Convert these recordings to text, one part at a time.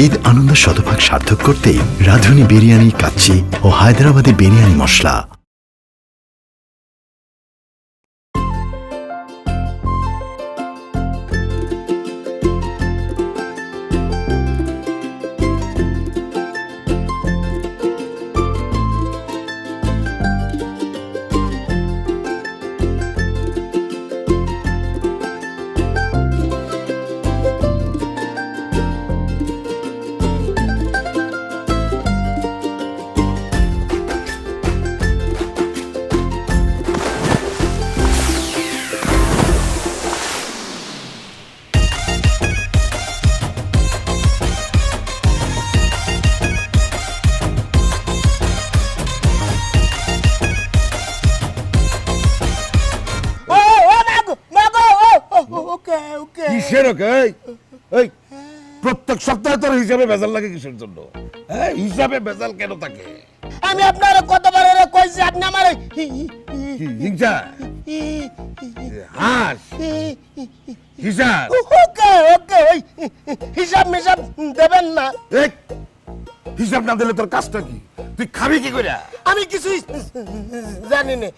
ঈদ আনন্দ শতভাগ সার্থক করতেই রাঁধুনি বিরিয়ানি, কাচ্চি ও হায়দ্রাবাদি বিরিয়ানি মশলা। কিসের ওকে? এই প্রত্যেক সপ্তাহে তোর হিসাবে ভেজাল লাগে কিসের জন্য? হ্যাঁ, হিসাবে ভেজাল কেন থাকে? আমি আপনার কতবার কইছি আপনি আমার হিংসা হাস হিসাব ওকে ওকে ওই হিসাব মিসাব দেবেন না। এই, হিসাব না দিলে তোর কাজটা কি? তুই খাবি কি করে? আমি কিছুই জানি না।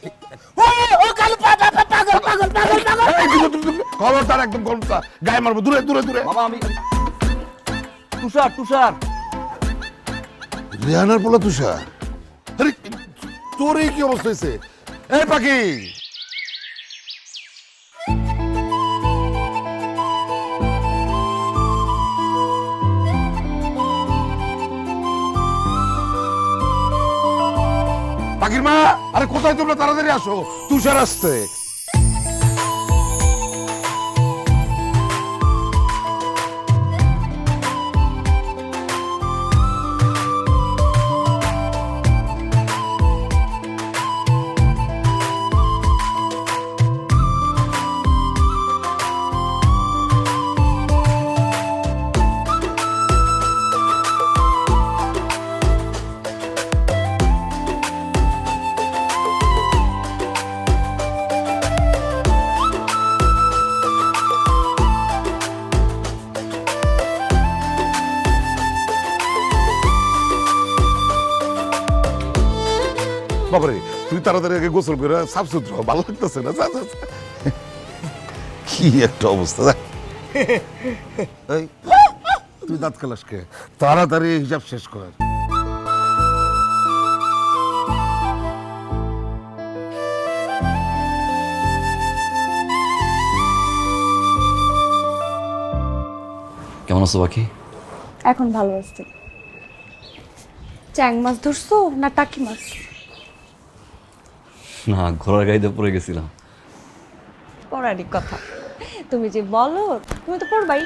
ও কাল পাগল পাগল পাগল পাগল খবরদার, একদম খবরদার, গায়ে মারবো, দূরে দূরে দূরে। মামা আমি তুষার তুষার রেহানার পোলা তুষার। আরে তোর এই কি অবস্থা হয়েছে? এই পাখি, পাখির মা, আরে কোথায় তোমরা? তাড়াতাড়ি আসো, তুষার আসছে। বাবারে, তুই তাড়াতাড়ি আগে গোসল করে সাফ সুতরা, ভালো লাগতেছে না? কি একটা অবস্থা! এই, তুই দাঁত খালাস কে? তাড়াতাড়ি হিসাব শেষ কর। কেমন আছো বাকি? এখন ভালো আছি। চ্যাং মাছ ধরছো না টাকি মাছ? না, ঘোড়ার গাড়িতে পড়ে গেছিলাম। পড়ারই কথা, তুমি যে বলো, তুমি তো পড়বাই।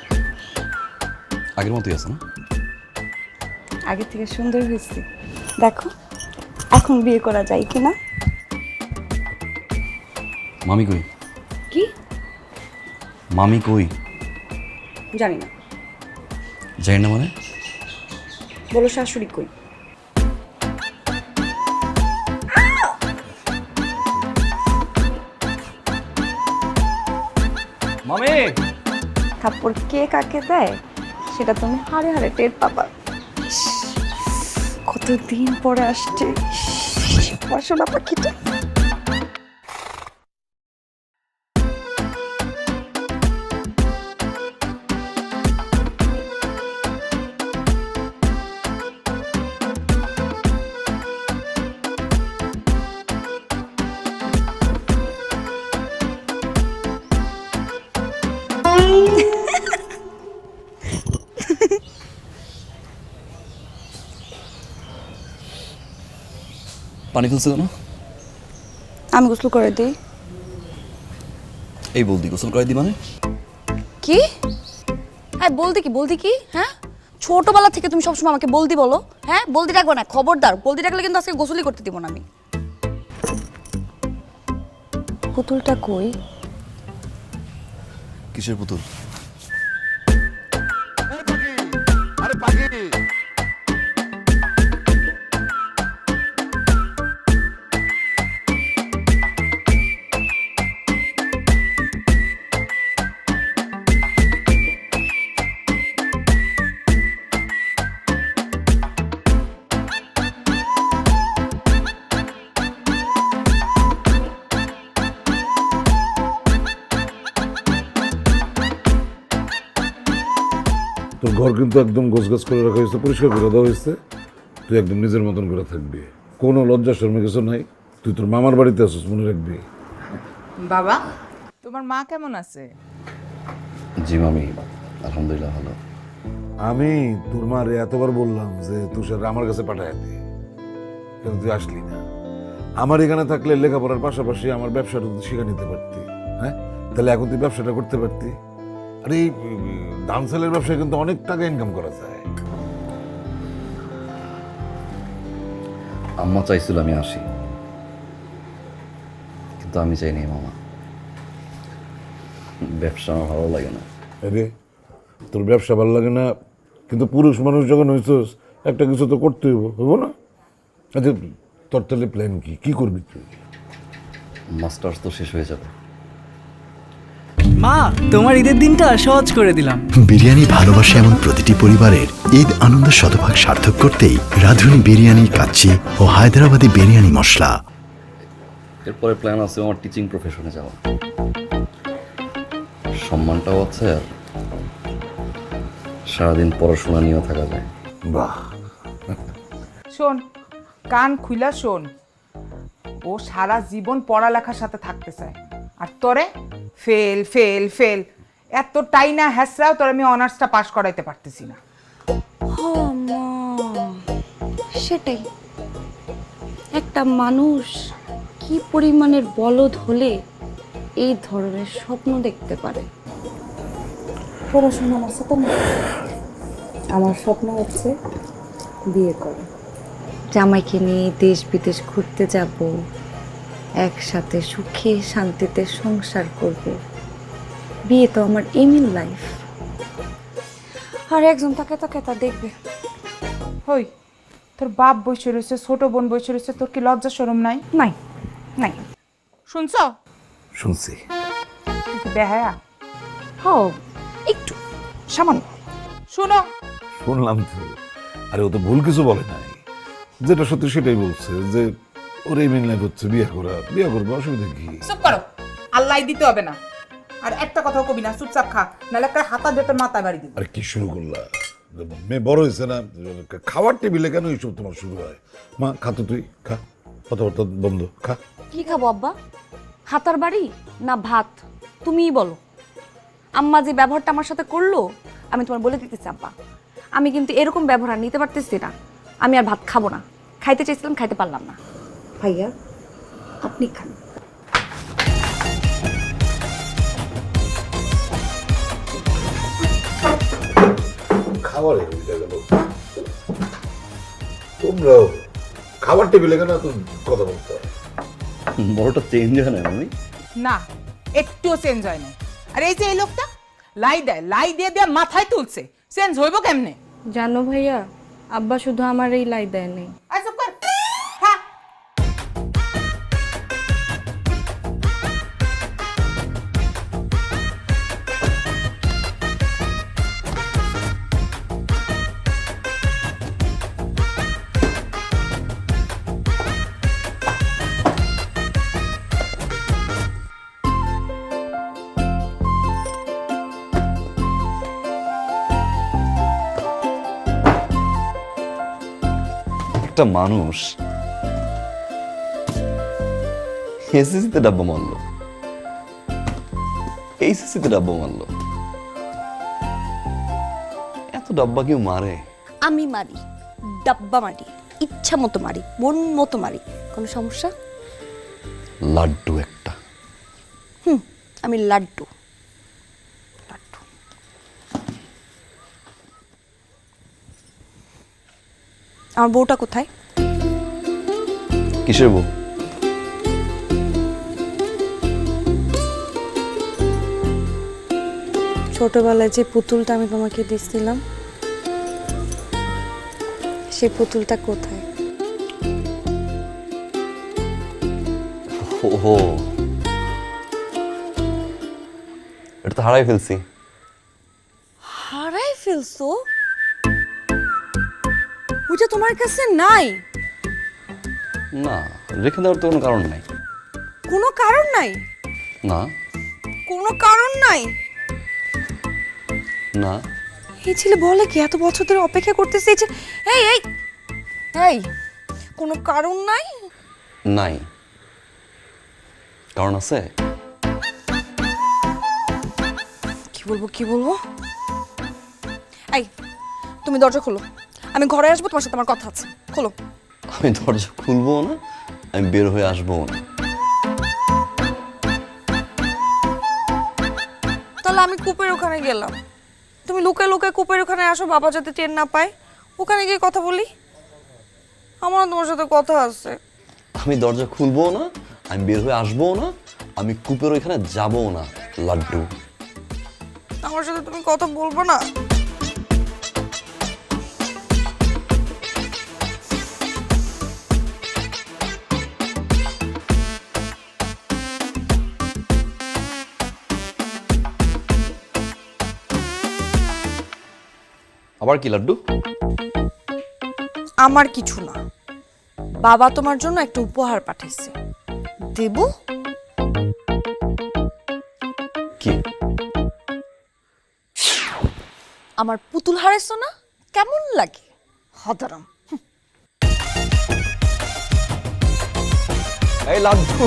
আগের মতোই আছে না? আগে থেকে সুন্দর হয়েছি দেখো। এখন বিয়ে করা যায় কিনা? মামি কই? কি মামি কই? জানি না। জানি না মানে? বলো শাশুড়ি কই? মামি! থাপ্পড় কে কাকে দেয় সেটা তুমি হারে হারে টের পাবা। ইস, কতদিন পরে আসছে পড়াশোনা পাখিটা। পানি ফেলছে কেন? আমি গোসল করে দিই। এই বলদি গোসল করে দি মানে? কি? হ্যাঁ বলদি কি, বলদি কি? হ্যাঁ, ছোটবেলা থেকে তুমি সবসময় আমাকে বলদি বলো। হ্যাঁ, বলদি ডাকবো না, খবরদার। বলদি ডাকলে কিন্তু আজকে গোসলই করতে দিব না আমি। পুতুলটা কই? কিসের পুতুল? আরে পাখি, ঘর কিন্তু একদম গোছগাছ করে রাখা হয়েছে, পরিষ্কার করে দেওয়া হয়েছে। তুই একদম নিজের মতন করে থাকবি, কোনো লজ্জা শর্মে কিছু নাই। তুই তোর মামার বাড়িতে আসিস, মনে রাখবি। বাবা, তোমার মা কেমন আছে? জি মামি, আলহামদুলিল্লাহ ভালো। আমি তোর মারে এতবার বললাম যে তুষার আমার কাছে পাঠায় দে, কিন্তু তুই আসলি না। আমার এখানে থাকলে লেখাপড়ার পাশাপাশি আমার ব্যবসাটা তুই শিখে নিতে পারতি। হ্যাঁ, তাহলে এখন তুই ব্যবসাটা করতে পারতি। আর এই ধান সেলের ব্যবসায় কিন্তু অনেক টাকা ইনকাম করা যায়। আম্মা চাইছিল আমি আসি, কিন্তু আমি চাইনি মামা। ব্যবসা আমার ভালো লাগে না। আরে তোর ব্যবসা ভালো লাগে না, কিন্তু পুরুষ মানুষ যখন হয়েছিস একটা কিছু তো করতে হইব না? আচ্ছা, তোর তাহলে প্ল্যান কি, কি করবি তুই? মাস্টার্স তো শেষ হয়ে যাবে। মা, তোমার ঈদের দিনটা সহজ করে দিলাম। বিরিয়ানি ভালোবাসে এমন প্রতিটি পরিবারের ঈদ আনন্দ শতভাগ সার্থক করতেই রাঁধুনি বিরিয়ানি, কাচ্চি ও হায়দ্রাবাদি বিরিয়ানি মশলা। এরপরে প্ল্যান আছে আমার টিচিং প্রফেশনে যাওয়া। সম্মানটাও আছে, আর সারাদিন পড়াশোনা নিয়েও থাকা যায়। বাহ, শোন, কান খুইলা শোন। ও সারা জীবন পড়ালেখার সাথে থাকতে চায়, আর তোরে ফেল ফেল ফেল এতটাই না হ্যাসরাও তোর আমি অনার্সটা পাস করাইতে পারতেছি না। সেটাই, একটা মানুষ কি পরিমাণের বলদ হলে এই ধরনের স্বপ্ন দেখতে পারে। পড়াশোনা আমার সাথে না, আমার স্বপ্ন হচ্ছে বিয়ে করা, জামাইকে নিয়ে দেশ বিদেশ ঘুরতে যাব, একসাথে সুখে শান্তিতে সংসার করব। বিয়ে তো আমার এম ইন লাইফ। আর একজন তাকে তাকে তা দেখবে। হই, তোর বাপ বসে রয়েছে, ছোট বোন বসে রয়েছে, তোর কি লজ্জা শরম নাই? নাই নাই। শুনছ? শুনছি। বেহায়া হ, একটু সামান্য। শুনো, শুনলাম তো। আরে ও তো ভুল কিছু বলে নাই, যেটা সত্যি সেটাই বলছে যে ওর এই মেন লাইফ হচ্ছে বিয়ে করা। বিয়ে করবো, অসুবিধা কি? চুপ করো, আল্লাহ দিতে হবে না। আর একটা কথাও কবি না, চুপচাপ খা, নাহলে একটা হাতা দিয়ে তোর মাথায় বাড়ি দিব। আরে কি শুরু করলা? মেয়ে বড় হয়েছে না, খাওয়ার টেবিলে কেন এইসব তোমার শুরু হয়? মা খাতো, তুই খা, কথাবার্তা বন্ধ, খা। কি খাবো আব্বা? হাতার বাড়ি না ভাত? তুমিই বলো। আম্মা যে ব্যবহারটা আমার সাথে করলো, আমি তোমার বলে দিতেছি আব্বা, আমি কিন্তু এরকম ব্যবহার নিতে পারতেছি না। আমি আর ভাত খাবো না। খাইতে চাইছিলাম, খাইতে পারলাম না। ভাইয়া, আপনি খান। খাবারে গেল, তোমরাও খাবার টেবিলে কেন এত কথা বলতে হয়? বড়টা চেঞ্জ হয় না মামি? না, একটুও চেঞ্জ হয় না। আর এই যে এই লোকটা লাই দেয়, লাই দিয়ে দিয়ে মাথায় তুলছে, চেঞ্জ হইব কেমনে? জানো ভাইয়া, আব্বা শুধু আমার এই লাই দেয় নেই। আয় চুপ কর, খা। একটা মানুষ এসএসসিতে ডাব্বা মারলো, এইচএসসিতে ডাব্বা মারলো। এত ডাব্বা কেউ মারে? আমি মারি, ডাব্বা মারি, ইচ্ছা মতো মারি, মন মতো মারি। কোনো সমস্যা? লাড্ডু একটা। আমি লাড্ডু। লাড্ডু। আমার বউটা কোথায়? কিসের বউ? ছোটবেলায় যে পুতুলটা আমি তোমাকে দিয়েছিলাম, সেই পুতুলটা কোথায়? ওহো, এটা তো হারাই ফেলছি। হারাই ফেলছো? ওটা তোমার কাছে নাই? না, রেখে দেওয়ার তো কোনো কারণ নাই। কোনো কারণ নাই? না কোনো কারণ নাই? না। এই ছেলে বলে কি এত বছর ধরে অপেক্ষা করতেছে এই ছেলে। এই এই এই কোনো কারণ নাই? নাই, কারণ আছে। কি বলবো কি বলবো? এই তুমি দরজা খোলো, আমি ঘরে আসবো, তোমার সাথে আমার কথা আছে। খোলো। আমি দরজা খুলবো না, আমি বের হয়ে আসবো না। তাহলে আমি কূপের ওখানে গেলাম, তুমি লুকায় লুকায় কূপের ওখানে আসো, বাবা যাতে টের না পায়। ওখানে গিয়ে কথা বলি, আমার তোমার সাথে কথা আছে। আমি দরজা খুলবো না, আমি বের হয়ে আসবো না, আমি কূপের ওইখানে যাবো না লাড্ডু। আমার সাথে তুমি কথা বলবো না? আবার কি লাড্ডু? আমার কিছু না, বাবা তোমার জন্য একটা উপহার পাঠাইছে, দেব। কি? আমার পুতুল হারাইছো না, কেমন লাগে? হদারাম। এই লাড্ডু,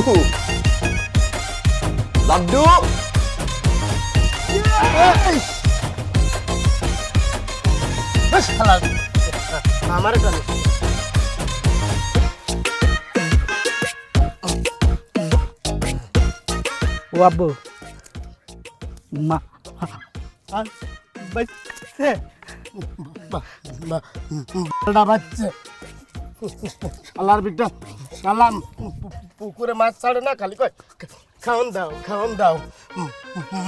লাড্ডু। আমার কেন ও আব্বু, মা বাচ্চা বাচ্চা শালার বিটা শালা পুকুরে মাছ ছাড়ে না, খালি কয় খাওন দাও খাওন দাও।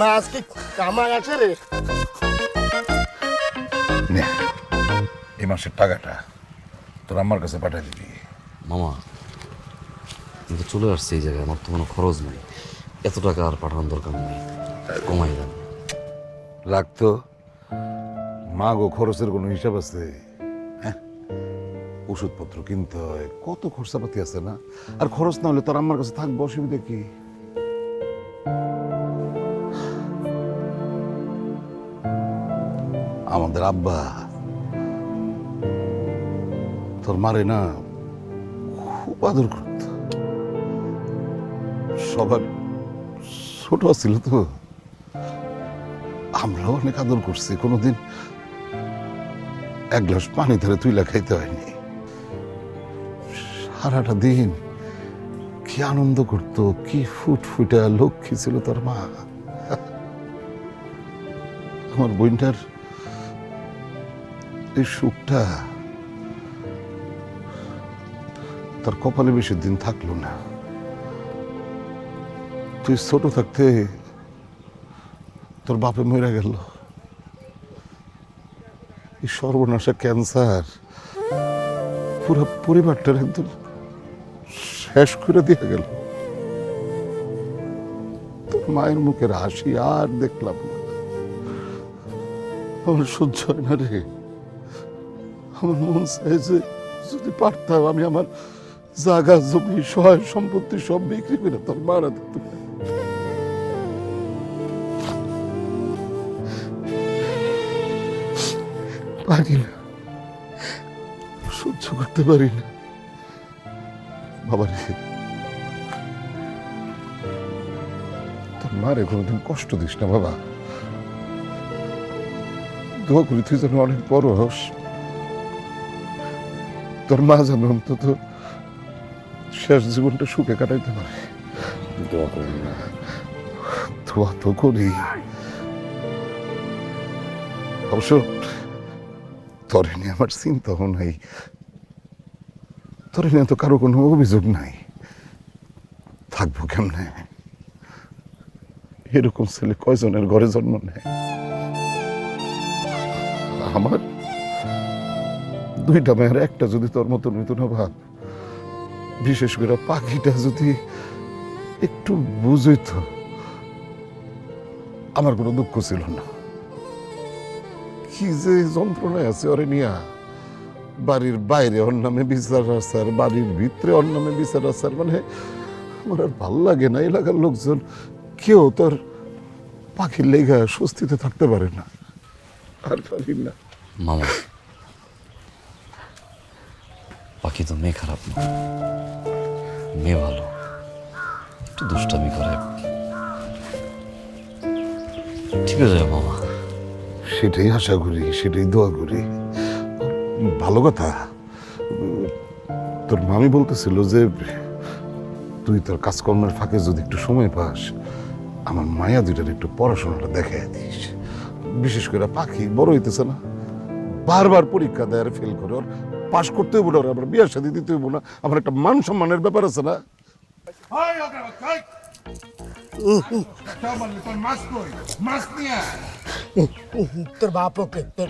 মাছ কি কামাই আছে রে? নে, এই মাসের টাকাটা তোর আমার কাছে পাঠিয়ে দিবি। মামা, আমি তো চলে আসছি এই জায়গায়, আমার তো কোনো খরচ নেই, এত টাকা আর পাঠানোর দরকার নেই, কমাই দেন। রাখতো মা গো, খরচের কোনো হিসাব আছে? হ্যাঁ, ওষুধপত্র কিনতে হয়, কত খরচাপাতি আছে না? আর খরচ না হলে তোর আমার কাছে থাকবো, অসুবিধা কি? আমাদের আব্বা তোর মারে না খুব আদর করত, সবার ছোট ছিল তো, আমরাও অনেক আদর করছি, কোনোদিন এক গ্লাস পানি ধরে তুইলা খাইতে হয়নি। সারাটা দিন কি আনন্দ করতো, কি ফুটফুটা লক্ষ্মী ছিল তোর মা। আমার বোনটার এই সুখটা তার কপালে বেশি দিন থাকলো না। তুই ছোট থাকতে তোর বাপে মরে গেল, এই সর্বনাশা ক্যান্সার পুরো পরিবারটার একদম শেষ করে দিয়ে গেল। তোর মায়ের মুখের হাসি আর দেখলাম না, আমার সহ্য হয় না রে। আমার মন চায় যে যদি পারতাম আমি আমার জায়গা জমি সহায় সম্পত্তি সব বিক্রি করে তোর মারা দিতে। পারি না, সহ্য করতে পারি না বাবা রে। তোর মারে কোনোদিন কষ্ট দিস না বাবা, দোয়া করি তুই যেন অনেক বড় হস, তোর মা যেন অন্তত শেষ জীবনটা সুখে কাটাইতে পারে। দোয়া করুন না। দোয়া তো করি, অবশ্য তোরে নিয়ে আমার চিন্তাও নাই, তোরে নিয়ে তো কারো কোনো অভিযোগ নাই। থাকবো কেমনে? এরকম ছেলে কয়জনের ঘরে জন্ম নেয়? আমার দুইটা মেয়ের একটা যদি তোর মতন হইতো না ভাব, বিশেষ করে পাখিটা যদি একটু বুঝইত, আমার কোনো দুঃখ ছিল না। কি যে যন্ত্রণায় আছে ওরে নিয়া, বাড়ির বাইরে ওর নামে বিচার আচার, বাড়ির ভিতরে ওর নামে বিচার আচার, মানে আমার আর ভাল লাগে না। এলাকার লোকজন কেউ তোর পাখির লেগা স্বস্তিতে থাকতে পারে না। আর পারি না। মামা, পাখি তো মেয়ে খারাপ না, মেয়ে ভালো, একটু দুষ্টামি করে, ঠিক আছে মামা। সেটাই আশা করি, সেটাই দোয়া করি। ভালো কথা, তোর মামি বলতেছিল যে তুই তোর কাজকর্মের ফাঁকে যদি একটু সময় পাস, আমার মায়া দুইটার একটু পড়াশোনাটা দেখাই দিস। বিশেষ করে পাখি বড় হইতেছে না, বারবার পরীক্ষা দেয় আর ফেল করে, ওর পাশ করতে হইব না, আবার বিয়ার শাদী দিতে হইব না, আমার একটা মান সম্মানের ব্যাপার আছে না। তোর বাপ ওকে, তোর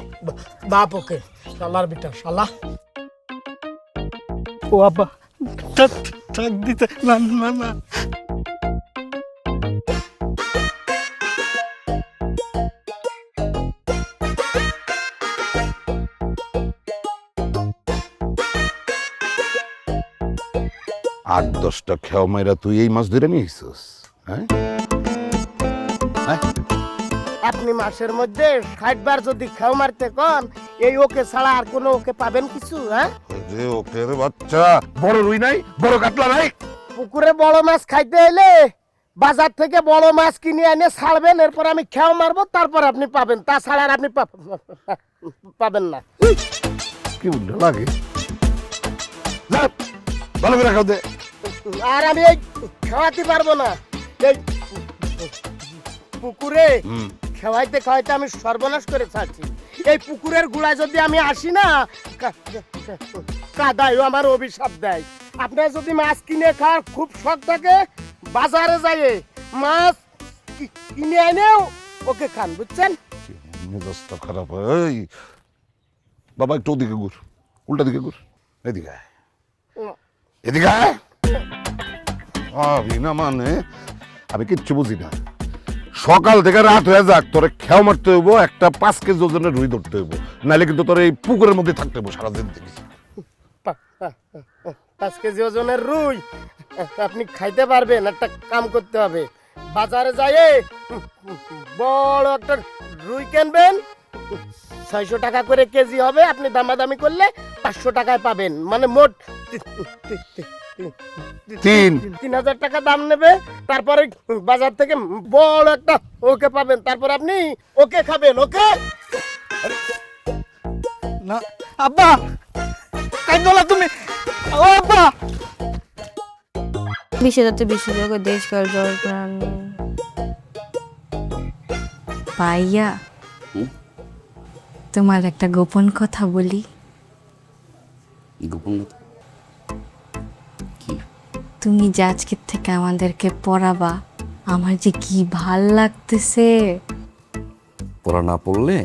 বাপ ওকে, শালার বিটা শালা। ও আব্বা, থাক দিতে না না না। আট 10টা খেও মাইরা তুই এই মাছ ধরে নিয়ে আইসস, হ্যাঁ? আপনি মাসের মধ্যে 60 বার যদি খেও মারতে কন, এই ওকে ছাড়া আর কোনো ওকে পাবেন কিছু? হ্যাঁ, যে ওকে রে বাচ্চা, বড় রুই নাই, বড় কাতলা নাই। পুকুরে বড় মাছ খাইতে এলে বাজার থেকে বড় মাছ কিনে এনে ছাড়বেন, এরপর আমি খেও মারবো, তারপর আপনি পাবেন, তাছাড়া আর আপনি পাবেন না। কি বললো লাগে? যা, ভালো করে খাও দে। আর আমি এই খাওয়াতে পারবো না, এই পুকুরে খাওয়াইতে খাওয়াইতে আমি সর্বনাশ করে ছাড়ছি। এই পুকুরের গুড়ায় যদি আমি আসি না, কাদায়ও আমার অভিশাপ দেয়। আপনার যদি মাছ কিনে খাওয়ার খুব শখ থাকে, বাজারে যাইয়ে মাছ কিনে এনেও ওকে খান, বুঝছেন? মেজাজটা খারাপ। এই বাবা, একটু ওদিকে ঘুর, উল্টা দিকে ঘুর, এদিকে আয়। এদিকে আয়। না মানে আমি কিচ্ছু বুঝি না। সকাল থেকে রাত হয়ে যাক, তোরে খেয়াও মারতে হইব, একটা 5 কেজি ওজনের রুই ধরতে হইব, নাহলে কিন্তু তোর এই পুকুরের মধ্যে থাকতে হইব সারাদিন থেকে। 5 কেজি ওজনের রুই আপনি খাইতে পারবেন? একটা কাম করতে হবে, বাজারে যাইয়ে বড় একটা রুই কিনবেন, 600 টাকা করে কেজি হবে, আপনি দামাদামি করলে 500 টাকায় পাবেন, মানে মোট 3000 টাকা দাম নেবে। তারপরে বাজার থেকে বড় একটা ওকে পাবেন, তারপর আপনি ওকে খাবেন। ওকে না আব্বা, কাইন্দো না তুমি। ও আব্বা, বিশ্বজাতে বিশ্বযোগ দেশ কাল জল প্রাণ পাইয়া তোমার একটা গোপন কথা বলি। গোপন কথা? তুমি যে আজকের থেকে আমাদেরকে পড়াবা, আমার যে কি ভাল লাগতেছে। পড়া না পড়লে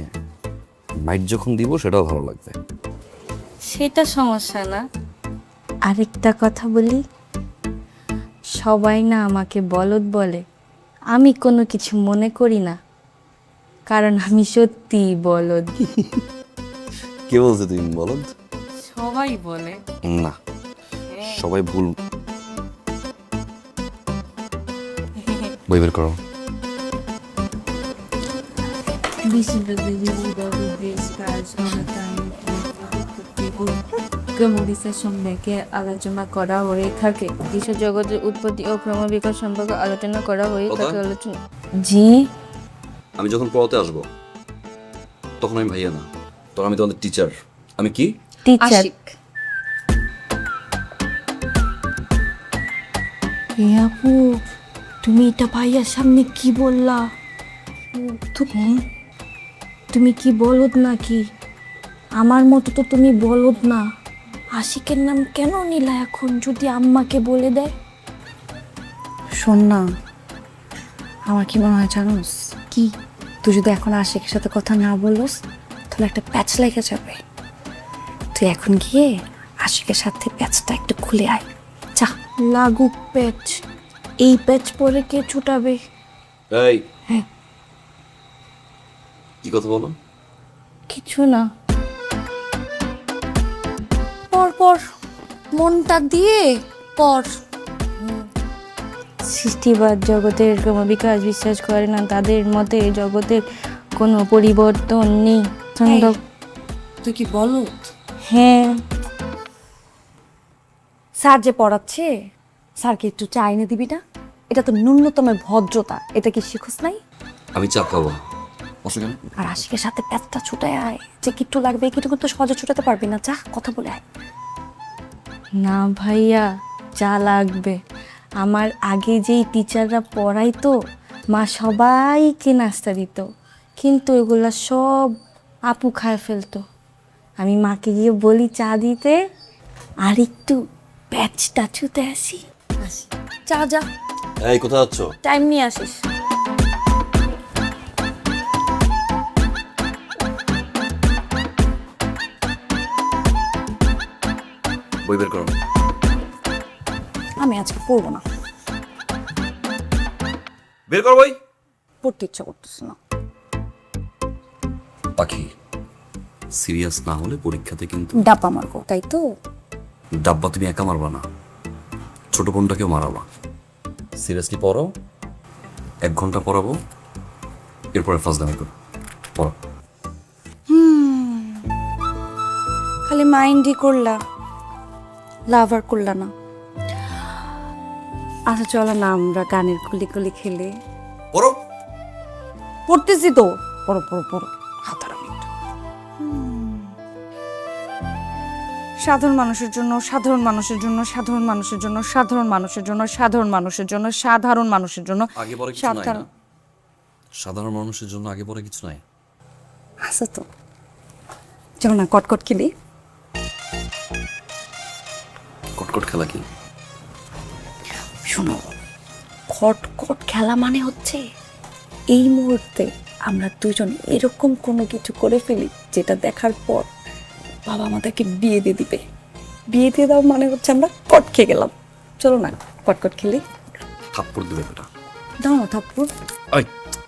মাইট যখন দিব সেটাও ভালো লাগবে। সেটা সমস্যা না। আরেকটা কথা বলি, সবাই না আমাকে বলদ বলে, আমি কোনো কিছু মনে করি না, কারণ আমি সত্যি বলদ। কে বলছে তুমি বলদ? সবাই বলে। না, সবাই ভুল। বই বের করো। সম্পর্কে আলোচনা করা হয়ে থাকে, বিশ্ব জগতের উৎপত্তি ও ক্রমবিকাশ সম্পর্কে আলোচনা করা হয়ে থাকে। আলোচনা জি, আমি যখন পড়াতে আসবো তখন আমি ভাইয়া না, তখন আমি তোমাদের টিচার। আমি কি? টিচার। আপু, তুমি এটা ভাইয়ার সামনে কি বললা? তুমি কি বলদ নাকি? আমার মতো তো তুমি বলদ না। আশিকের নাম কেন নিলা এখন, যদি আম্মাকে বলে দেয়? শোন না, আমার কি মনে হয় জানোস কি, তুই যদি এখন আশিকের সাথে কথা না বলস তাহলে একটা প্যাচ লেগে যাবে। তুই এখন গিয়ে আশিকের সাথে প্যাচটা একটু খুলে আয়। যা। লাগুক প্যাচ, এই প্যাচ পরে কে ছুটাবে? এই, হ্যাঁ, কি কথা বলো? কিছু না। পর পর মনটা দিয়ে পর। সৃষ্টিবাদ জগতের ক্রমবিকাশ বিশ্বাস করে না, তাদের মতে জগতের কোনো পরিবর্তন নেই। ঠান্ডা। তুই কি বলো? হ্যাঁ, স্যার যে পড়াচ্ছে, স্যারকে একটু চা এনে দিবি না? এটা তো ন্যূনতম ভদ্রতা, এটা কি শিখোস নাই? আমি চা খাবো, বসো কেন? আর আশিকের সাথে পেটটা ছুটায় আয়, যে কিট্টু লাগবে কিট্টু কিন্তু সহজে ছুটাতে পারবি না, চা কথা বলে আয়। না ভাইয়া, চা লাগবে। আমার আগে যেই টিচাররা পড়াইতো, মা সবাইকে নাস্তা দিত, কিন্তু এগুলা সব আপু খায় ফেলতো। আমি মাকে গিয়ে বলি চা দিতে, আর একটু প্যাচটা ছুতে আসি। চা যা, এই কোথায় যাচ্ছ? টাইম নিয়ে আসিস। বই বের করো। আমি আজকে পড়বো না, বের কর বই। পড়তে ইচ্ছা করতেছে না। পাখি, সিরিয়াস না হলে পরীক্ষাতে কিন্তু ডাব্বা মারবো, তাই তো? ডাব্বা তুমি একা মারবা না, ছোট বোনটাকেও মারাবা। সিরিয়াসলি পড়ো, 1 ঘন্টা পড়াবো, এরপরে ফাজলামি করো। পড়ো। খালি মাইন্ডই করলা, লাভার করলা না। আচ্ছা চলো না আমরা গানের কুলি কুলি খেলে। পড়ো। পড়তেছি তো, পড়ো পড়ো পড়ো। হাতারা মিনিট। সাধারণ মানুষের জন্য, সাধারণ মানুষের জন্য, সাধারণ মানুষের জন্য, সাধারণ মানুষের জন্য, সাধারণ মানুষের জন্য, সাধারণ মানুষের জন্য, আগে পরে কিছু নাই না? সাধারণ। সাধারণ মানুষের জন্য আগে পরে কিছু নাই। আচ্ছা তো চলো না কটকট খেলি। কটকট খেলা কি? শোনো, খটখট খেলা মানে হচ্ছে এই মুহূর্তে আমরা দুজন এরকম কোনো কিছু করে ফেলি যেটা দেখার পর বাবা আমাদেরকে বিয়ে দিয়ে দিবে। বিয়ে দিয়ে দাও মানে হচ্ছে আমরা কট খেয়ে গেলাম। চলো না কটকট খেলি। থাপ্পড় দিবে বেটা। দাও না থাপ্পড়, এই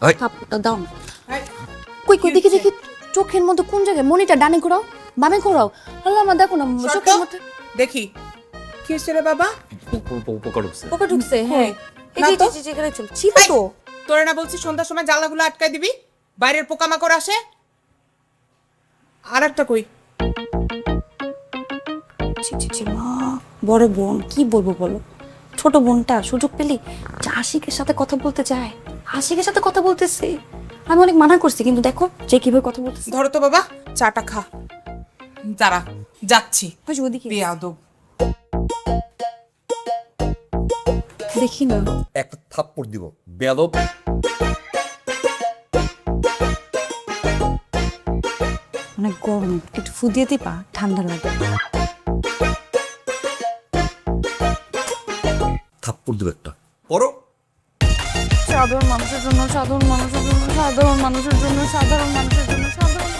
এই থাপ্পড়টা দাও না। কই কই দেখি দেখি, চোখের মধ্যে কোন জায়গায়? মনিটা ডানে ঘোরাও, বামে ঘোরাও। আল্লাহ আমার দেখো না চোখের মধ্যে দেখি কি হয়েছে রে বাবা? পোকা ঢুকছে। পোকা ঢুকছে। হ্যাঁ এই না যে তো। এই যে এখানে ছিল তো। তোরে না বলছি সন্ধ্যার সময় জানলাগুলো আটকায় দিবি, বাইরের পোকামাকড় আসে। আর একটা কই? ছি ছি ছি মা, বড় বোন কি বলবো বলো? ছোট বোনটা সুযোগ পেলি যে আশিকের সাথে কথা বলতে যায়, আশিকের সাথে কথা বলতেছে। আমি অনেক মানা করছি, কিন্তু দেখো যে কিভাবে কথা বলতেছে। ধরো তো বাবা, চাটা খা। দাঁড়া, যাচ্ছি। ওই যে ওদিকে বেয়াদব। দেখি না। একটা থাপ্পড় দিব বেয়াদব। অনেক গরম, একটু ফু দিয়ে দিবা, ঠান্ডা লাগে। থাপ্পড় দিব একটা। পড়ো। সাধারণ মানুষের জন্য, সাধারণ মানুষের জন্য, সাধারণ মানুষের জন্য, সাধারণ মানুষের জন্য, সাধারণ।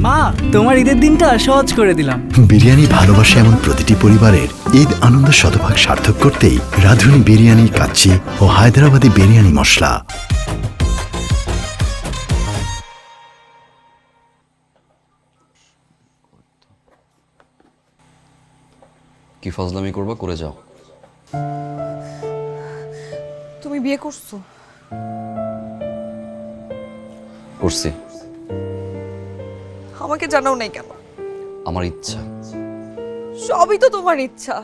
মা, তোমার ঈদের দিনটা সহজ করে দিলাম। বিরিয়ানি ভালোবাসে এমন প্রতিটি পরিবারের ঈদ আনন্দ শতভাগ সার্থক করতেই রাঁধুনি বিরিয়ানি কাচ্চি ও হায়দ্রাবাদি বিরিয়ানি মশলা। কি ফাজলামি করবা করে যাও। তুমি বিয়ে করছো? করছি। আমাকে জানাও নাই কেন? আমার ইচ্ছা। সবই তো তোমার ইচ্ছা।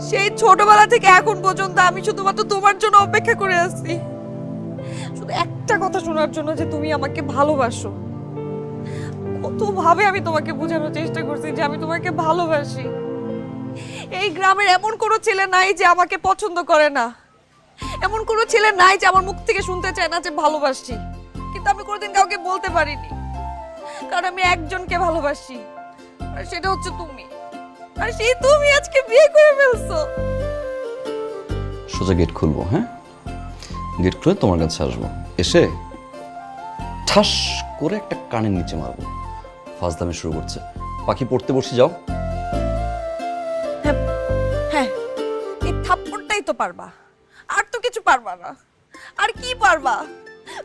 সেই ছোটবেলা থেকে এখন পর্যন্ত আমি শুধুমাত্র তোমার জন্য অপেক্ষা করে আছি, শুধু একটা কথা শোনার জন্য যে তুমি আমাকে ভালোবাসো। কতভাবে আমি তোমাকে বোঝানোর চেষ্টা করছি যে আমি তোমাকে ভালোবাসি। এই গ্রামের এমন কোনো ছেলে নাই যে আমাকে পছন্দ করে না, এমন কোনো ছেলে নাই যে আমার মুখ থেকে শুনতে চায় না যে ভালোবাসি। কিন্তু আমি কোনোদিন কাউকে বলতে পারিনি, কারণ আমি একজনকে ভালোবাসি, আর সেটা হচ্ছে তুমি। আর সেই তুমি আজকে বিয়ে করে ফেলছো। সোজা গেট খুলবো, হ্যাঁ? গেট খুলে তোমার কাছে আসবো, এসে ঠাস করে একটা কানের নিচে মারবো। ফাজলামি শুরু করছে। পাখি পড়তে বসে যাও। হ্যাঁ, এই থাপ্পড়টাই তো পারবা, আর তো কিছু পারবা না। আর কি পারবা?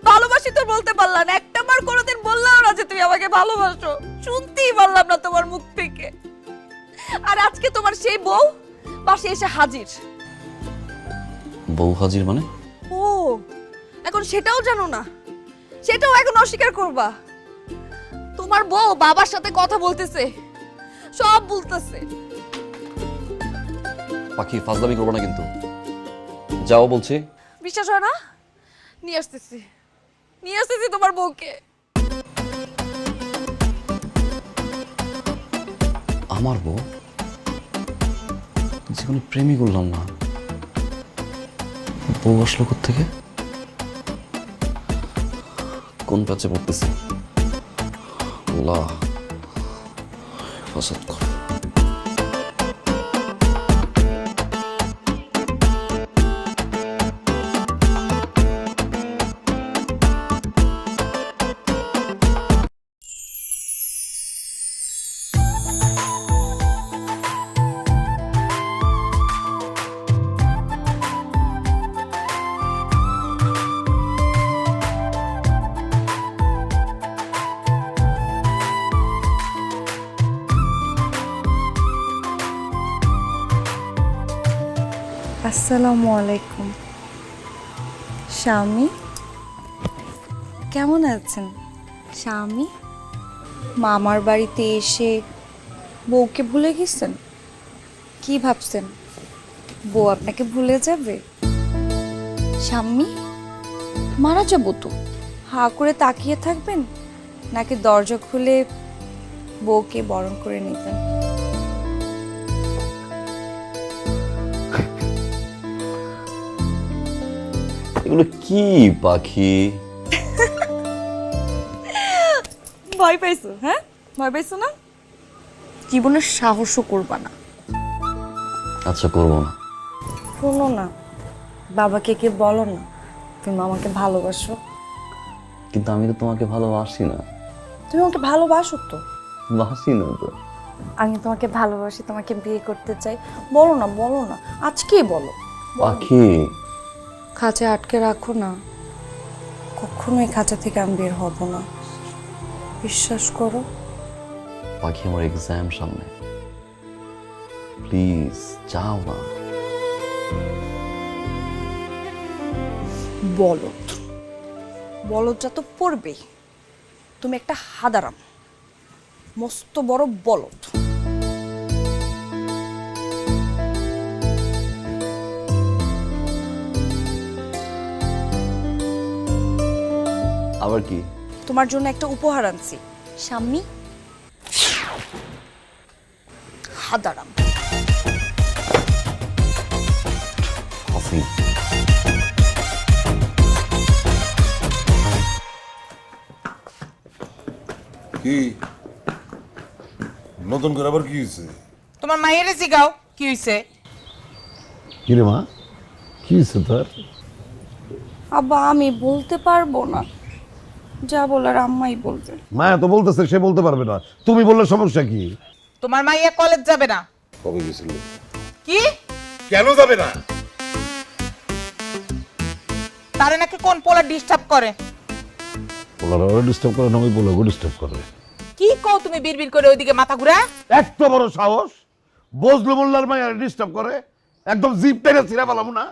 ভালোবাসি তো বলতে পারলা না, একটা বার কোনোদিন বললাও না যে তুমি আমাকে ভালোবাসো। শুনতেই পারলাম না তোমার মুখ থেকে। আর আজকে তোমার সেই বউ বাসে এসে হাজির। বউ হাজির মানে? ও এখন সেটাও জানো না? সেটাও এখন অস্বীকার করবা? তোমার বউ বাবার সাথে কথা বলতেছে, সব বলতেছে। পাখি ফাজলামি করবো না কিন্তু, যাও বলছি। বিশ্বাস হয় না? নিয়ে আসতেছি, নিয়ে আসতেছি তোমার বউকে। আমার বউ? জীবনে প্রেমই করলাম না, বউ আসলো থেকে? কোন প্যাচে পড়তেছি? আল্লাহ হেফাজত কর। আসসালামু আলাইকুম স্বামী, কেমন আছেন স্বামী? মামার বাড়িতে এসে বউকে ভুলে গেছেন? কি ভাবছেন বউ আপনাকে ভুলে যাবে? স্বামী, মারা যাবো তো, হা করে তাকিয়ে থাকবেন নাকি দরজা খুলে বউকে বরণ করে নিতেন? এগুলো কি পাখি? ভয় পাইছো? হ্যাঁ, ভয় পাইছো না? জীবনের সাহসও করবা না। আচ্ছা করবো না। শোনো না, বাবাকে কে বলো না তুমি আমাকে ভালোবাসো। কিন্তু আমি তো তোমাকে ভালোবাসি না। তুমি আমাকে ভালোবাসো তো? বাসি না তো। আমি তোমাকে ভালোবাসি, তোমাকে বিয়ে করতে চাই। বলো না, বলো না, আজকেই বলো। পাখি খাঁচায় আটকে রাখো না, কখনোই খাঁচা থেকে আমি বের হব না, বিশ্বাস করো। পাখি আমার এক্সাম সামনে, প্লিজ যাও না। বলদ, বলদটা তো পড়বেই। তুমি একটা হাদারাম, মস্ত বড় বলদ। আবার কি? তোমার জন্য একটা উপহার আনছি স্বামী, হাদারাম। কফি। কি নতুন করে আবার কি হয়েছে? তোমার মায়ের জিগাও কি হইছে? কি রে মা, কি হয়েছে তোর? আব্বা আমি বলতে পারবো না, যা বলার আম্মাই বলবে। মায়া তো বলতেছে সে বলতে পারবে না, তুমি বললে সমস্যা কি? তোমার মাইয়া কলেজ যাবে না। কবে গেছিল? কি? কেন যাবে না? তারে নাকি কোন পোলা ডিস্টার্ব করে? পোলার ডিস্টার্ব করে না, ওই পোলাকে ডিস্টার্ব করে। কি কও তুমি বিড়বিড় করে ওইদিকে মাথা ঘুরা? এত বড় সাহস, বজলু মোল্লার মায়া ডিস্টার্ব করে? একদম জিপ টেনে ছিঁড়ে পেলাম না।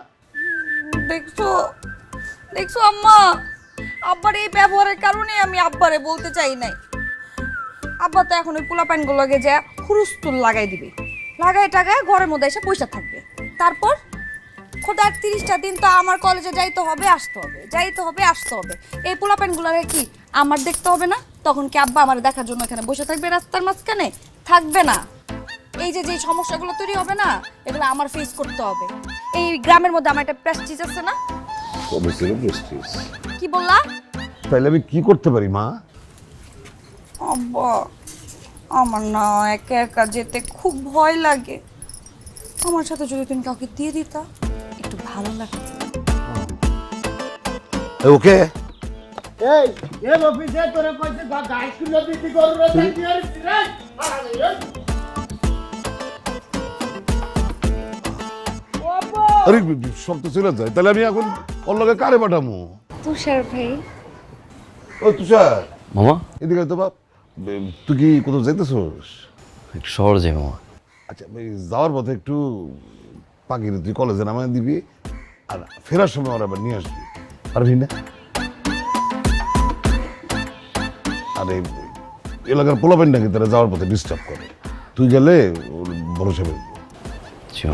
দেখছো, দেখছো আম্মা, আব্বার এই ব্যবহারের কারণে আমি আব্বারে বলতে চাই নাই। আব্বা তো এখন ওই পোলাপাইনগুলোকে যা হুরুস্তুল লাগাই দিবে, লাগাই টাগায় ঘরের মধ্যে এসে পয়সা থাকবে। তারপর খোদার 30টা দিন তো আমার কলেজে যাইতে হবে, আসতে হবে, যাইতে হবে, আসতে হবে। এই পোলাপাইনগুলোকে কি আমার দেখতে হবে না? তখন কি আব্বা আমার দেখার জন্য এখানে বসে থাকবে রাস্তার মাঝখানে? থাকবে না। এই যে যে সমস্যাগুলো তৈরি হবে না, এগুলো আমার ফেস করতে হবে। এই গ্রামের মধ্যে আমার একটা প্রেস্টিজ আছে না? কবে ছিল প্রেস্টিজ? কি বললা? তাহলে আমি কি করতে পারি মা? আব্বা আমার না একা একা যেতে খুব ভয় লাগে। আমার সাথে যদি তুমি কাউকে দিয়ে দিতা একটু ভালো লাগতো। ওকে এই এর অফিসে তোরে কইছে গাইস কিলো দিতে করু রে কি আর রে? আরে সব তো চলে যায়, তাহলে আমি এখন ওর লগে কারে পাঠামু? তুষার ভাই, ও তুষার, মামা এদিকে তো বাপ, তুই কি কোথাও যাইতেছস? একটু শহরে যাই মামা। আচ্ছা যাওয়ার পথে একটু পাখির তুই কলেজে নামায় দিবি, আর ফেরার সময় ওরা আবার নিয়ে আসবি, পারবি না? আরে এলাকার পোলাপেন নাকি তারা যাওয়ার পথে ডিস্টার্ব করে, তুই গেলে ওর ভরসা পেয়ে কিছু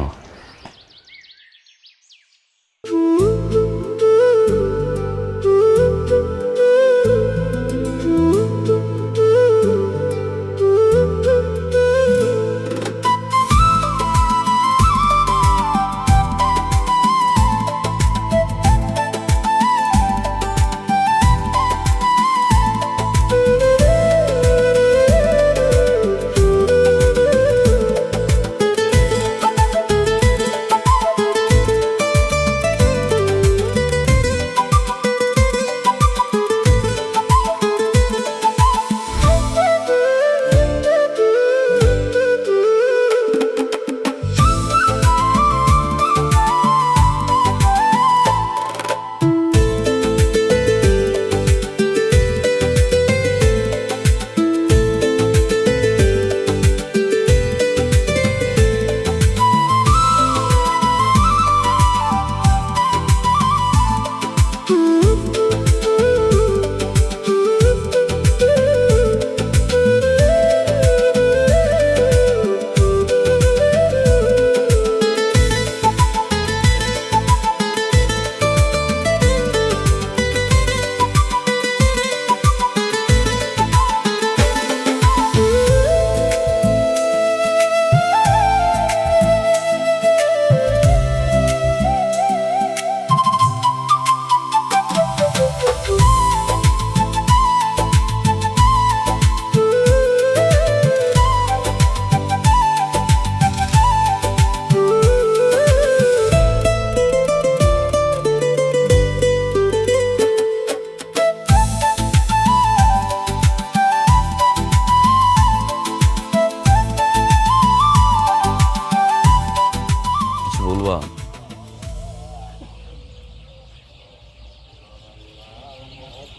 বলবা?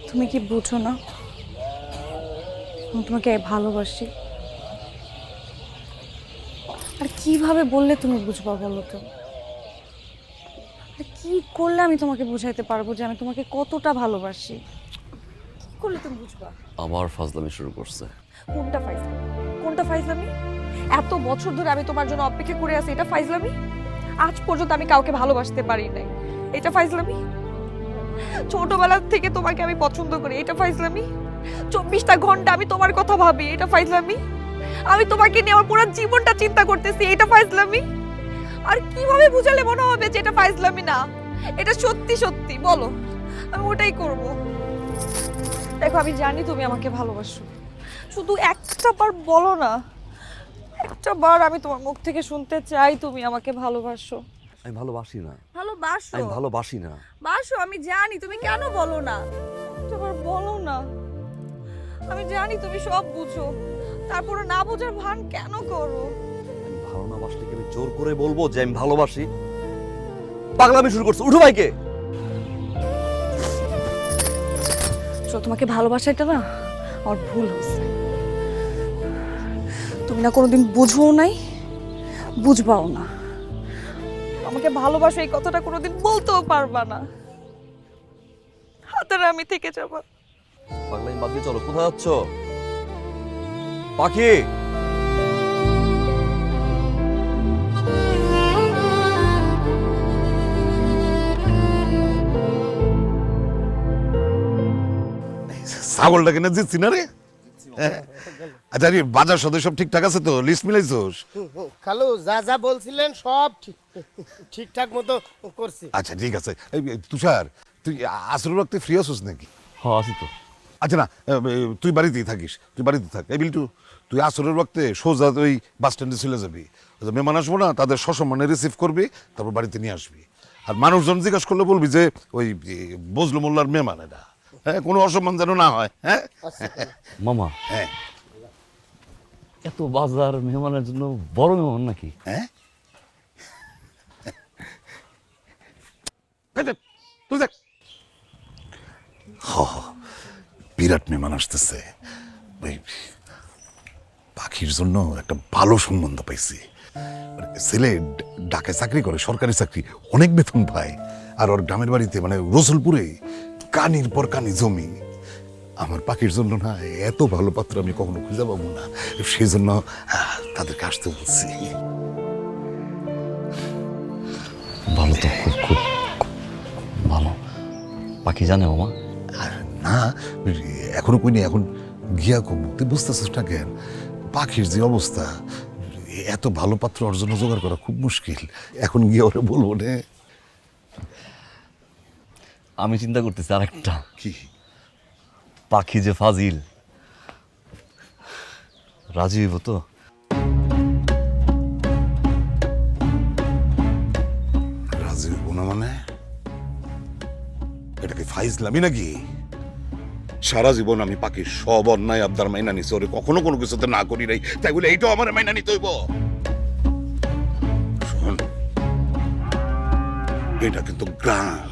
তুমি কি বুঝো না আমি তোমাকে ভালোবাসি? আর কিভাবে বললে তুমি বুঝবা বলো তো? আর কি করলে আমি তোমাকে বুঝাইতে পারবো যে আমি তোমাকে কতটা ভালোবাসি? কি করলে তুমি বুঝবা? আবার ফাজলামি শুরু করছে। কোনটা ফাইজলামি? কোনটা ফাইজলামি? এত বছর ধরে আমি তোমার জন্য অপেক্ষা করে আছি, এটা ফাইজলামি? আজ পর্যন্ত আমি কাউকে ভালোবাসতে পারি নাই, এটা ফাইজলামি? ছোটবেলা থেকে তোমাকে আমি পছন্দ করি, এটা ফাইজলামি? 24টা ঘন্টা আমি তোমার কথা ভাবি, এটা ফাইজলামি? আমি তোমাকে নিয়ে আমার পুরো জীবনটা চিন্তা করতেছি, এটা ফাইজলামি? আর কিভাবে বুঝালে মনে হবে যে এটা ফাইজলামি না? এটা সত্যি সত্যি বলো, আমি ওটাই করব। দেখো আমি জানি তুমি আমাকে ভালোবাসো, শুধু একটা বার বলো না, একটা বার আমি তোমার মুখ থেকে শুনতে চাই তুমি আমাকে ভালোবাসো। আমি ভালোবাসি না, ভালোবাসো? আমি ভালোবাসি না। বাসো, আমি জানি, তুমি কেন বলো না? একটা বার বলো না। আমি জানি তুমি সব বুঝো, তারপরে না বোঝার ভান কেন করো? আমি ভালো না বাসলে কি আমি জোর করে বলবো যে আমি ভালোবাসি? পাগলামি শুরু করছো, উঠো ভাইকে। তোমাকে ভালোবাসাটা না আমার ভুল হচ্ছে। তুমি না কোনোদিন বুঝবো নাই, বুঝবাও না। আমাকে ভালোবাসো এই কথাটা কোনোদিন বলতেও পারবা না, হাতের আমি থেকে যাবো। পাগলামি বাদ দিয়ে চলো, কোথায় যাচ্ছ? পাখি, ছাগলটা কিনে দিচ্ছি না রে। আচ্ছা রে, বাজার সদস্য সব ঠিকঠাক আছে তো? লিস্ট মিলাইছোস? খালু যা যা বলছিলেন সব ঠিকঠাক মতো করছি। আচ্ছা ঠিক আছে। এই তুষার, তুই আসরের রক্তে ফ্রি আছিস নাকি? হ্যাঁ আছি তো। আচ্ছা না, তুই বাড়িতেই থাকিস, তুই বাড়িতে থাক। এই বিল্টু, তুই আসরের রক্তে সোজা ওই বাস স্ট্যান্ডে চলে যাবি। মেহমান আসবো না, তাদের সসম্মানে রিসিভ করবি, তারপর বাড়িতে নিয়ে আসবি। আর মানুষজন জিজ্ঞাসা করলে বলবি যে ওই বজলু মোল্লার মেহমান এটা, হ্যাঁ, কোনো অসম্মান যেন না হয়। হ্যাঁ মামা, হ্যাঁ এত বাজার মেহমানের জন্য বড় মেহমান নাকি? হ্যাঁ, তুই দেখ, বিরাট মেহমান আসতেছে। ওই পাখির জন্য একটা ভালো সম্বন্ধ পাইছি, মানে ছেলে ঢাকায় চাকরি করে, সরকারি চাকরি, অনেক বেতন পায়। আর ওর গ্রামের বাড়িতে মানে রসুলপুরে কানির পর কানি জমি। আমার পাখির জন্য না এত ভালো পাত্র আমি কখনো খুঁজে পাবো না, সেই জন্য তাদেরকে আসতে বলছি। ভালো তো, খুব খুব খুব ভালো। পাখি জানে মামা? আর না, এখনো কইনি, এখন গিয়া কম। তুই বুঝতেছিস না কেন? পাখির যে অবস্থা, এত ভালো পাত্র ওর জন্য জোগাড় করা খুব মুশকিল। এখন গিয়ে ওরে বলবো রে। আমি চিন্তা করতেছি আরেকটা, কি? পাখি যে ফাজিল, রাজি হইব তো? রাজি হইব না মানে? এটা কি ফাইজলামি নাকি? সারা জীবন আমি পাখির সব অন্যায় আবদার মাইনা নিছি, ওরে কখনো কোনো কিছুতে না করি নাই, তাই বলে এইটাও আমার মাইনা নিতে হইব? শোন, এটা কিন্তু গ্রাম।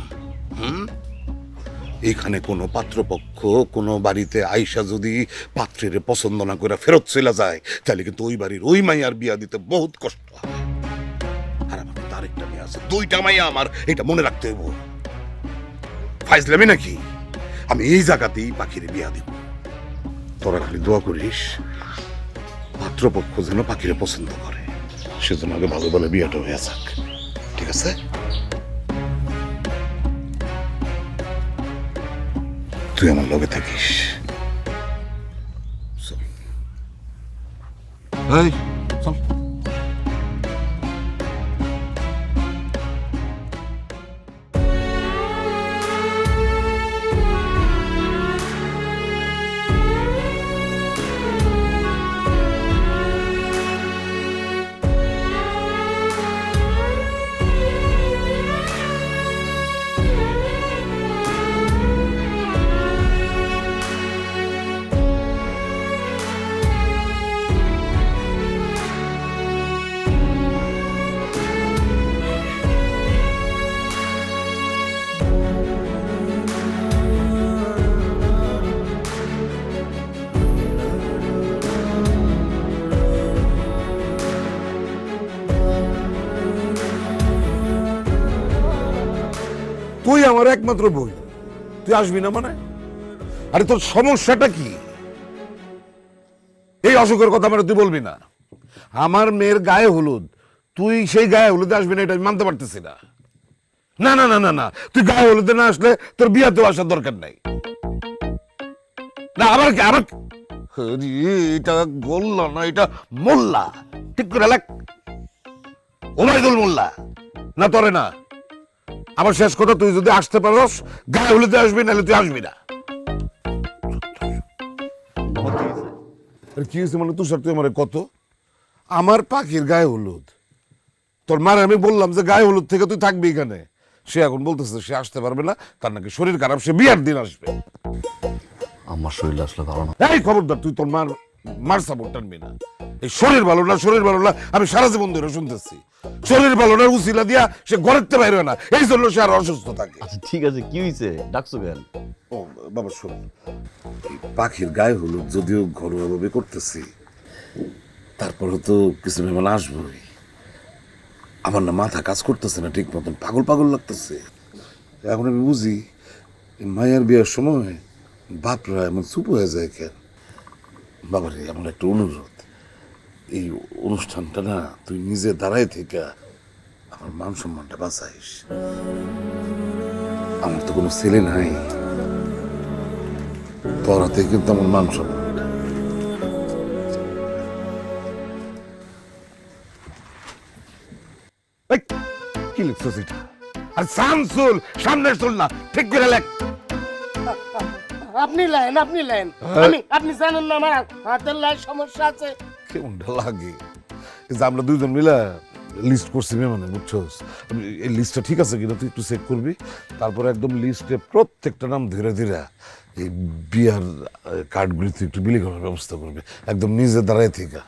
এখানে কোনো পাত্রপক্ষ কোনো বাড়িতে আইসা যদি পাত্রের পছন্দ না করে ফেরত চলে যায়, তাহলে কিন্তু ওই বাড়ির ওই মাইয়ার বিয়া দিতে বহুত কষ্ট হয়। আর আমার কিন্তু আরেকটা মেয়ে আছে, 2টা মাইয়া আমার, এটা মনে রাখতে হইব। ফাইজলামি নাকি? আমি এই জায়গাতেই পাখির বিয়া দিব। তোরা খালি দোয়া করিস পাত্রপক্ষ যেন পাখিরে পছন্দ করে, সেজন্য আগে ভালো ভালো বিয়াটা হয়ে যাক, ঠিক আছে? তুই আমার লগে থাকিস। চল। এই, চল। তুই আমার একমাত্র বই, তুই আসবি না মানে? আরে তোর সমস্যাটা কি? এই অসুখের কথা মানে তুই বলবি না? আমার মেয়ের গায়ে হলুদ, তুই সেই গায়ে হলুদে আসবি না, এটা আমি মানতে পারতেছি না। না না না না না, তুই গায়ে হলুদে না আসলে তোর বিয়াতেও আসার দরকার নাই। না আবার আবার এটা বলল না, এটা মোল্লা, ঠিক করে লেখ। ওবায়দুল মোল্লা না, তোরে না। আমার শেষ কথা, তুই যদি আসতে পারস গায়ে হলুদে আসবি, নাহলে তুই আসবি না। কি হয়েছে মানে তুষার? তুই আমার কত, আমার পাখির গায়ে হলুদ, তোর মার আমি বললাম যে গায়ে হলুদ থেকে তুই থাকবি এখানে, সে এখন বলতেছে সে আসতে পারবে না, তার নাকি শরীর খারাপ, সে বিয়ার দিন আসবে। আমার শরীর আসলে ভালো না। এই খবরদার, তুই তোর মার সাপোর্ট টানবি না। এই শরীর ভালো না, শরীর ভালো না, আমি সারা জীবন ধরে শুনতেছি। শরীর ভালো না উসিলা দিয়া সে ঘরের থেকে বাইরে হয় না, এই জন্য সে আর অসুস্থ থাকে। আচ্ছা ঠিক আছে, কি হয়েছে, ডাকছো কেন? ও বাবা শোন, এই পাখির গায়ে হলুদ যদিও ঘরোয়া ভাবে করতেছি, তারপরে তো কিছু মেহমান আসবোই। আমার না মাথা কাজ করতেছে না ঠিক মতন, পাগল পাগল লাগতেছে। এখন আমি বুঝি মায়ের বিয়ের সময় বাপরা এমন চুপ হয়ে যায় কেন। বাবারে আমার একটা অনুরোধ, এই অনুষ্ঠানটা না তুই নিজে দাঁড়ায় থেকে আমার মান সম্মানটা বাঁচাইস। আমার তো কোনো ছেলে নাই, তোর হাতে কিন্তু আমার মান সম্মান। কি লিখছিস এটা? আর শামসুল, সামনে চল না, ঠিক করে লেখ। আপনি লেন, আপনি লেন। আপনি জানেন না আমার হাতের লাই সমস্যা আছে। কেমনটা লাগে যে আমরা দুইজন মিলে লিস্ট করছি মানে, বুঝছোস? এই লিস্টটা ঠিক আছে কিনা তুই একটু চেক করবি, তারপরে একদম লিস্টে প্রত্যেকটা নাম ধীরে ধীরে এই বিয়ার কার্ডগুলি তুই একটু বিলি করার ব্যবস্থা করবি, একদম নিজে দাঁড়ায় থেকে।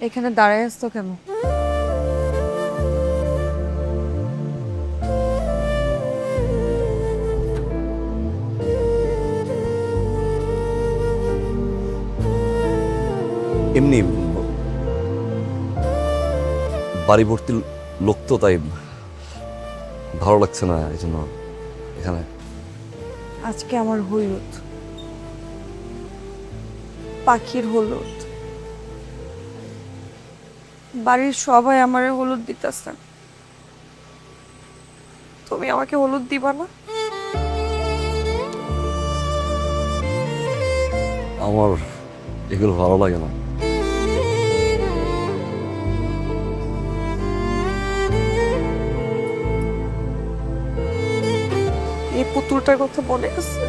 এখানে দাঁড়ায় আসতো কেন? এমনি বাড়ি ভর্তি লোক তো, তাই ভালো লাগছে না, এই জন্য এখানে। আজকে আমার হলুদ, পাখির হলুদ। বাড়ির সবাই আমারে হলুদ দিতেছে, তুমি আমাকে হলুদ দিবা না? আমার এগুলো ভালো লাগে না। এই পুতুলটার কথা মনে আছে?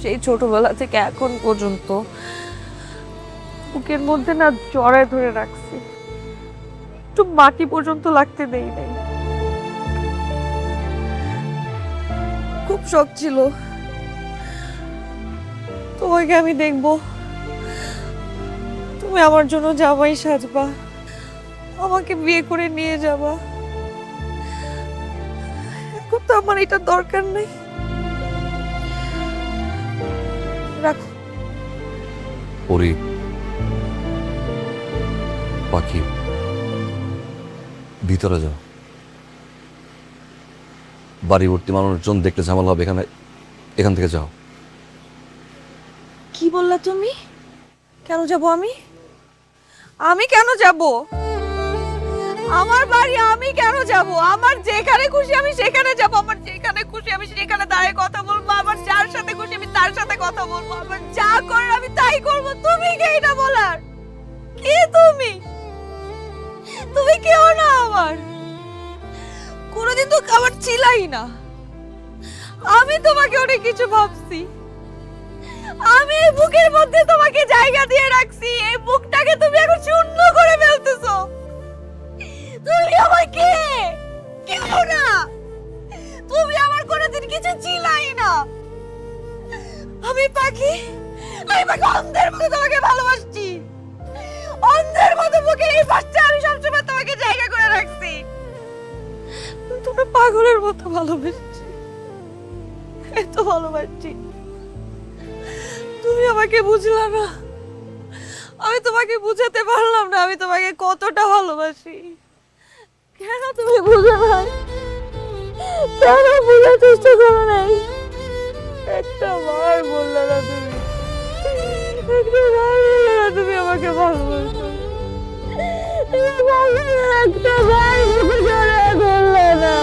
সেই ছোটবেলা থেকে এখন পর্যন্ত বুকের মধ্যে না জড়ায় ধরে রাখছি, একটু মাটি পর্যন্ত লাগতে দেই নাই। খুব শখ ছিল তোমাকে আমি দেখবো, তুমি আমার জন্য জামাই সাজবা, আমাকে বিয়ে করে নিয়ে যাবা। এখন তো আমার এটা দরকার নেই, রাখো। পরি, পাখি, ভিতরে যাও। বাড়ি ভর্তি মানুষজন দেখলে ঝামেলা হবে, এখান থেকে যাও। কি বললা তুমি? কেন যাব আমি? আমি কেন যাব? আমার বাড়ি আমি কেন যাব? আমার যেখানে খুশি আমি সেখানে যাব, আমার যেখানে খুশি আমি সেখানে দাঁড়িয়ে কথা বলবো, আমার যার সাথে খুশি আমি তার সাথে কথা বলবো, আমার যা করার আমি তাই করব। তুমি কে এটা বলার? কে তুমি? তুমি কেউ না আমার, কোনোদিন তো আমার ছিলাই না। আমি তোমাকে অনেক কিছু ভাবছি, আমি এই বুকের মধ্যে তোমাকে জায়গা দিয়ে রাখছি, এই বুকটাকে তুমি এখন শূন্য করে ফেলতেছো। তুমি আমার কে? কেউ না, তুমি আমার কোনোদিন কিছু ছিলাই না। আমি পাখি, অন্ধের মতো তোমাকে ভালোবাসছি, অন্ধের মতো বুকের এই পাশটা আমি সবসময় তোমাকে জায়গা করে রাখছি। তোমরা পাগলের মতো ভালোবাসছি, এত ভালোবাসছি, তুমি আমাকে বুঝলা না। আমি তোমাকে বুঝাতে পারলাম না আমি তোমাকে কতটা ভালোবাসি। কেন তুমি বুঝো না? কেন বোঝার চেষ্টা করো নাই? একটা বার বললে না তুমি, একটা বার বললে না তুমি আমাকে ভালোবাসো। একটা বার মুখে জড়ে বললে না,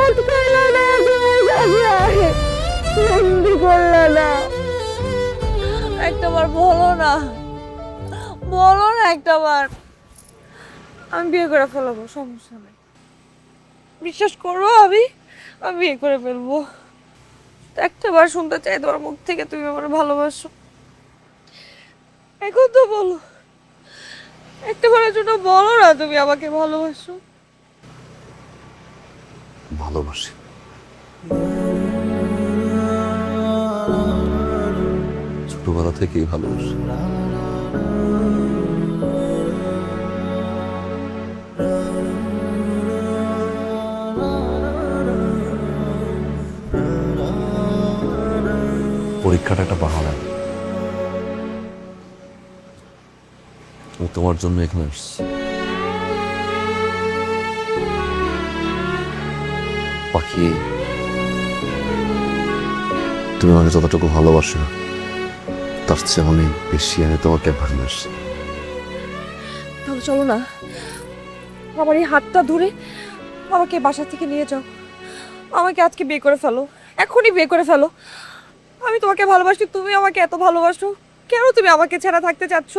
আটকাইলে না তোমার কাছে, বন্দি করলে না। একটাবার বলো না, বলো না একটাবার। আমি বিয়ে করে ফেলবো, সমস্যা নেই, বিশ্বাস করো। আমি বিয়ে করে ফেলবো। একটাবার শুনতে চাই তোমার মুখ থেকে তুমি আমার ভালোবাসো। এখন তো বলো, একটাবারের জন্য বলো না তুমি আমাকে ভালোবাসো। ভালোবাসি। ছোটবেলা থেকেই ভালোবাসি। পরীক্ষাটা একটা বাহানা, আমি তোমার জন্য এখানে আসছি। পাখি, তুমি আমাকে যতটুকু ভালোবাসো তার চেয়ে অনেক বেশি আমি তোমাকে ভালোবাসি। তাহলে চলো না, আমার এই হাতটা ধরে আমাকে বাসা থেকে নিয়ে যাও, আমাকে আজকে বিয়ে করে ফেলো, এখনই বিয়ে করে ফেলো। আমি তোমাকে ভালোবাসি, তুমি আমাকে এত ভালোবাসো, কেন তুমি আমাকে ছাড়া থাকতে চাচ্ছ?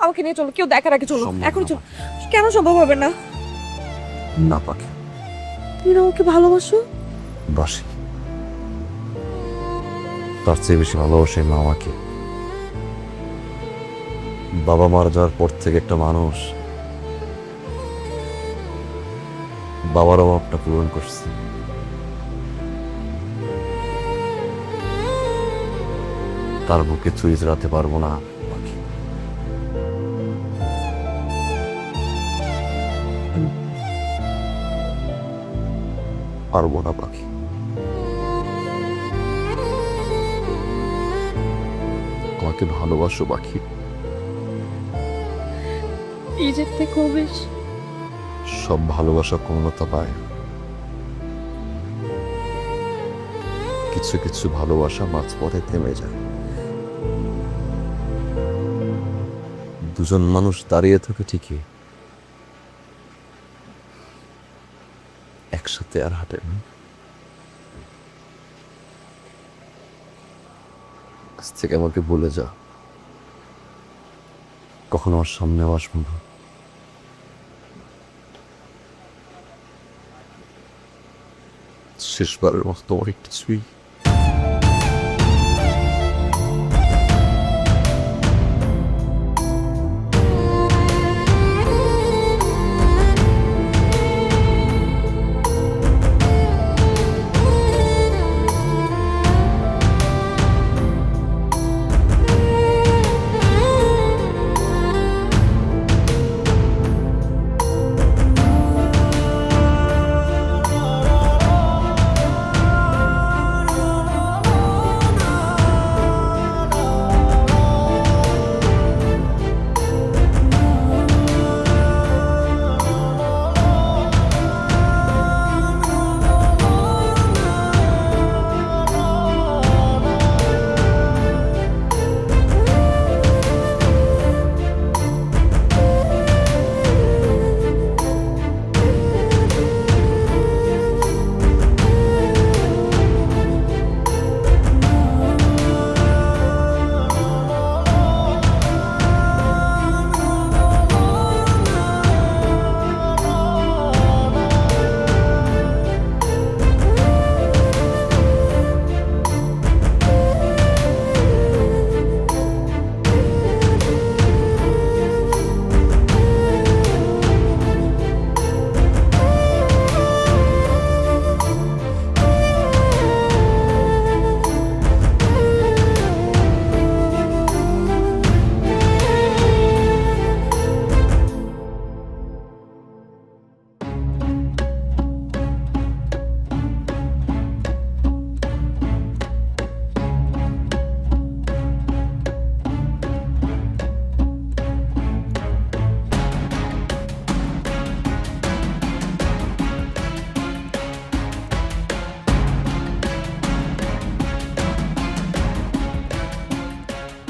আমাকে নিয়ে চলো, কেউ দেখার আগে চলো, সম্ভব এখনই না। চলো। কেন সম্ভব হবে না? না পাখি, তুমি আমাকে ভালোবাসো? বাসি, তার চেয়ে বেশি ভালোবাসে মা আমাকে। বাবা মারা যাওয়ার পর থেকে একটা মানুষ বাবার অভাবটা পূরণ করছে। তার বুকে ছুরি চালাতে পারবো না পাখি। পারবো না পাখি। আমাকে ভালোবাসো পাখি। নিজের থেকেও বেশি। সব ভালোবাসা কোমলতা পায়, কিছু কিছু ভালোবাসা মাঝপথে থেমে যায়। দুজন মানুষ দাঁড়িয়ে থাকে ঠিকই, একসাথে আর হাঁটে না। আজ থেকে আমাকে ভুলে যা, কখনো আমার সামনেও আসবো না। শেষবারের মতো তোমার একটু ছুঁই।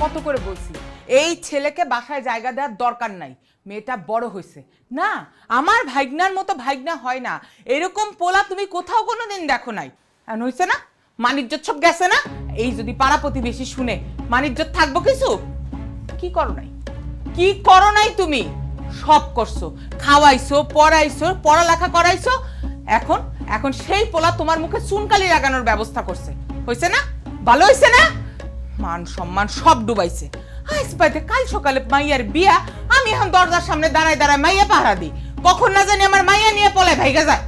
কত করে বলছি এই ছেলেকে বাসায় জায়গা দেওয়ার দরকার নাই, মেয়েটা বড় হয়েছে না। আমার ভাইগনার মতো ভাইগনা হয় না, এরকম পোলা তুমি কোথাও কোনোদিন দেখো নাই। আর হয়েছে না, মানিজ্জত সব গেছে না। এই যদি পাড়া প্রতিবেশী শুনে, মানিজ্জত থাকবো কিছু? কি করো নাই, কি করো নাই তুমি? সব করছো, খাওয়াইছো, পড়াইছো, পড়ালেখা করাইছো। এখন এখন সেই পোলা তোমার মুখে চুনকালি লাগানোর ব্যবস্থা করছে। হয়েছে না? ভালো হয়েছে না? মান সম্মান সব ডুবাইছে। আজ পাইতে কাল সকালে মাইয়ার বিয়া, আমি এখন দরজার সামনে দাঁড়ায় দাঁড়ায় মাইয়া পাহারা দিই। কখন না জানি আমার মাইয়া নিয়ে পলায় ভাইগা যায়।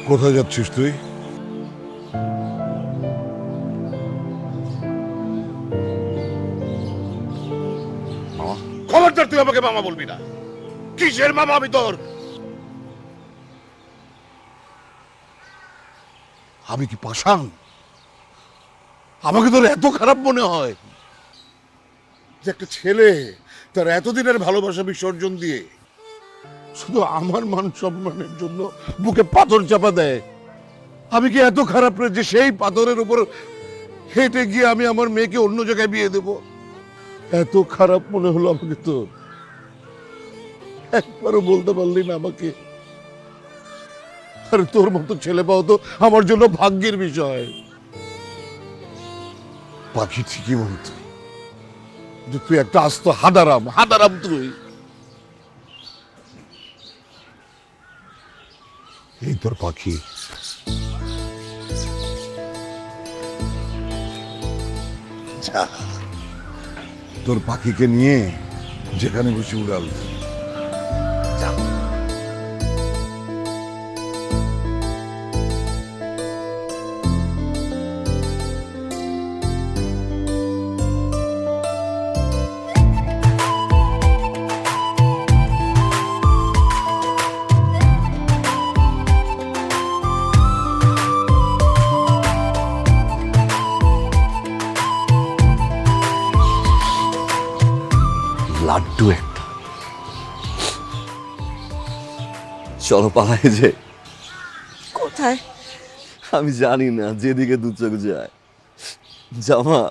কোথায় যাচ্ছিস তুই? খবরদার তুই আমাকে মামা বলবি না। কিসের মামা আমি তোর? আমি কি পাষাণ? আমাকে তোর এত খারাপ মনে হয় যে একটা ছেলে তার এতদিনের ভালোবাসা বিসর্জন দিয়ে শুধু আমার মান সম্মানের জন্য বুকে পাথর চাপা দেয়? আমি কি এত খারাপ রে যে সেই পাথরের উপর হেঁটে গিয়ে আমি আমার মেয়েকে অন্য জায়গায় বিয়ে দেব? এত খারাপ মনে হলো আমাকে তোর? একবারও বলতে পারলি না আমাকে? আরে তোর মতো ছেলে পাওয়া তো আমার জন্য ভাগ্যের বিষয়। পাখি ঠিকই বলতো যে তুই একটা আস্ত হাদারাম, হাদারাম তুই। এই তোর পাখি। যা, তোর পাখিকে নিয়ে যেখানে বসে উড়াল। লাড্ডু একটা। চলো পালায় যে। কোথায়? আমি জানি না, যেদিকে দু চোখ যায়। জামা